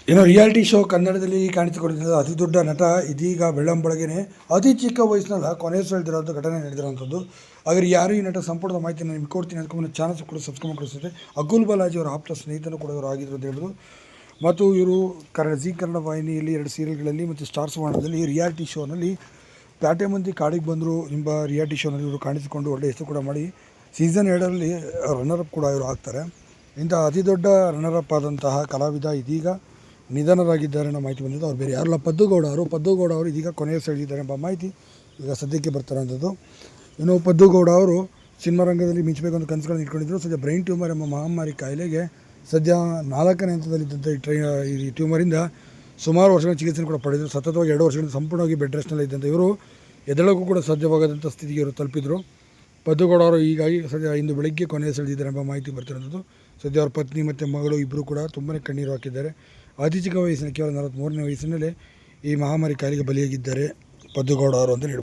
ಏನೋ reality show ಕನ್ನಡದಲ್ಲಿ ಕಾಣಿಸಿಕೊಂಡಿದ್ದ ಅತಿ ದೊಡ್ಡ ನಟ ಇದೀಗ ಬೆಳ್ಳಂಬೆಳಗ್ಗೆನೆ ಅತಿ ಚಿಕ್ಕ ವಯಸ್ಸಿನಲ್ಲ ಕೊನೆಯುಸಿರೆಳೆದಿರೋಂಥ ಘಟನೆ ನಡೆದಿರೋಂಥದ್ದು. ಹಾಗಾದ್ರೆ ಯಾರು ಈ ನಟ ಸಂಪೂರ್ಣ ಮಾಹಿತಿಯನ್ನು ನಿಮ್ಗೆ ಕೊಡ್ತೀನಿ ಅಂದ್ಕೊಂಡು ಚಾನಲ್ಸ್ ಕೂಡ ಸಬ್ಸ್ಕ್ರೈಬ್ ಮಾಡಿಸಿದ್ರೆ ಅಕುಲ್ ಬಾಲಾಜಿ ಅವರ ಆಪ್ತ ಸ್ನೇಹಿತನು ಕೂಡ ಇವರು ಆಗಿದ್ರು ಅಂತ ಹೇಳೋದು. ಮತ್ತು ಇವರು ಜೀ ಕನ್ನಡ ವಾಹಿನಿಯಲ್ಲಿ 2 ಸೀರಿಯಲ್ಗಳಲ್ಲಿ ಮತ್ತು ಸ್ಟಾರ್ ಸುವರ್ಣದಲ್ಲಿ ರಿಯಾಲಿಟಿ ಶೋನಲ್ಲಿ ಪ್ಯಾಟೆ ಮಂದಿ ಕಾಡಿಗೆ ಬಂದರು ಎಂಬ ರಿಯಾಲಿಟಿ ಶೋನಲ್ಲಿ ಇವರು ಕಾಣಿಸಿಕೊಂಡು ಒಳ್ಳೆ ಹೆಸರು ಕೂಡ ಮಾಡಿ ಸೀಸನ್ 2ರಲ್ಲಿ ರನ್ನರಪ್ ಕೂಡ ಇವರು ಆಗ್ತಾರೆ. ಇಂಥ ಅತಿ ದೊಡ್ಡ ರನ್ನರಪ್ ಆದಂತಹ ಕಲಾವಿದ ಇದೀಗ ನಿಧನರಾಗಿದ್ದಾರೆ ಅನ್ನೋ ಮಾಹಿತಿ ಬಂದಿದ್ದು. ಅವ್ರು ಬೇರೆ ಯಾರಲ್ಲ, ಪದ್ದುಗೌಡ ಅವರು ಇದೀಗ ಕೊನೆಯುಸಿರೆಳೆದಿದ್ದಾರೆ ಎಂಬ ಮಾಹಿತಿ ಈಗ ಸದ್ಯಕ್ಕೆ ಬರ್ತಾರಂಥದ್ದು. ಇನ್ನು ಪದ್ದುಗೌಡ ಅವರು ಸಿನಿಮಾ ರಂಗದಲ್ಲಿ ಮಿಂಚಬೇಕು ಅಂತ ಕನಸುಗಳನ್ನು ಇಟ್ಕೊಂಡಿದ್ದರು. ಸದ್ಯ ಬ್ರೈನ್ ಟ್ಯೂಮರ್ ಎಂಬ ಮಹಾಮಾರಿ ಕಾಯಿಲೆಗೆ ಸದ್ಯ 4ನೇ ಹಂತದಲ್ಲಿದ್ದಂಥ ಈ ಟ್ಯೂಮರಿಂದ ಸುಮಾರು ವರ್ಷಗಳ ಚಿಕಿತ್ಸೆ ಕೂಡ ಪಡೆದರು. ಸತತವಾಗಿ 2 ವರ್ಷಗಳಿಂದ ಸಂಪೂರ್ಣವಾಗಿ ಬೆಡ್ ರೆಸ್ಟ್ನಲ್ಲಿ ಇದ್ದಂಥ ಇವರು ಎದ್ದೇಳೋಕ್ಕೂ ಕೂಡ ಸಾಧ್ಯವಾಗದಂಥ ಸ್ಥಿತಿಗೆ ಇವರು ತಲುಪಿದರು. ಪದ್ದುಗೌಡ ಅವರು ಹೀಗಾಗಿ ಸದ್ಯ ಇಂದು ಬೆಳಗ್ಗೆ ಕೊನೆಯುಸಿರೆಳೆದಿದ್ದಾರೆ ಎಂಬ ಮಾಹಿತಿ ಬರ್ತಿರೋಂಥದ್ದು. ಸದ್ಯ ಅವ್ರ ಪತ್ನಿ ಮತ್ತು ಮಗಳು ಇಬ್ಬರು ಕೂಡ ತುಂಬಾ ಕಣ್ಣೀರು ಹಾಕಿದ್ದಾರೆ. ಅತಿ ಚಿಕ್ಕ ವಯಸ್ಸಿನ ಕೇವಲ 43ನೇ ವಯಸ್ಸಿನಲ್ಲೇ ಈ ಮಹಾಮಾರಿ ಕಾಯಿಲೆಗೆ ಬಲಿಯಾಗಿದ್ದಾರೆ ಪದ್ದುಗೌಡ ಅವರು ಅಂತ ಹೇಳ್ಬೋದು.